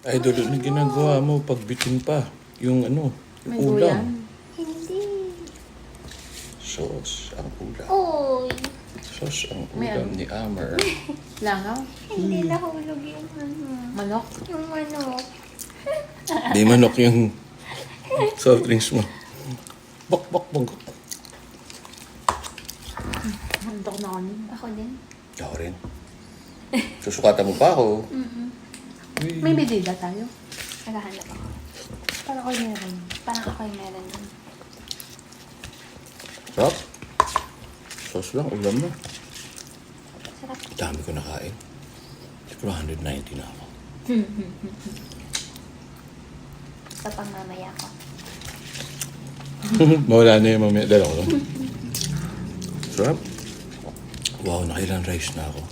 Idol, ano ginagawa mo pag bitin pa? Yung ano, May yung ulam. guyan. Hindi. Sauce ang ulam. Oy. Sauce ang May ulam ano? ni Amer. Langaw. Hindi nahulog yung Manok. Yung manok. Di manok yung soft drinks mo. Bak, bak, bak. Handok na kami. Ako din. Ako rin. Susukatan mo pa ako. Uy. May bidida tayo. Naghahanap ako. Para ko meron. Parang ako yung meron din. Sarap. Sauce lang, ulam na. Sarap. Dami ko nakain. Siguro 190 na ako. Sa pangmamaya ko. Mawala na yung mamaya. Dala ko lang. Sarap. Wow, nakailan rice na ako.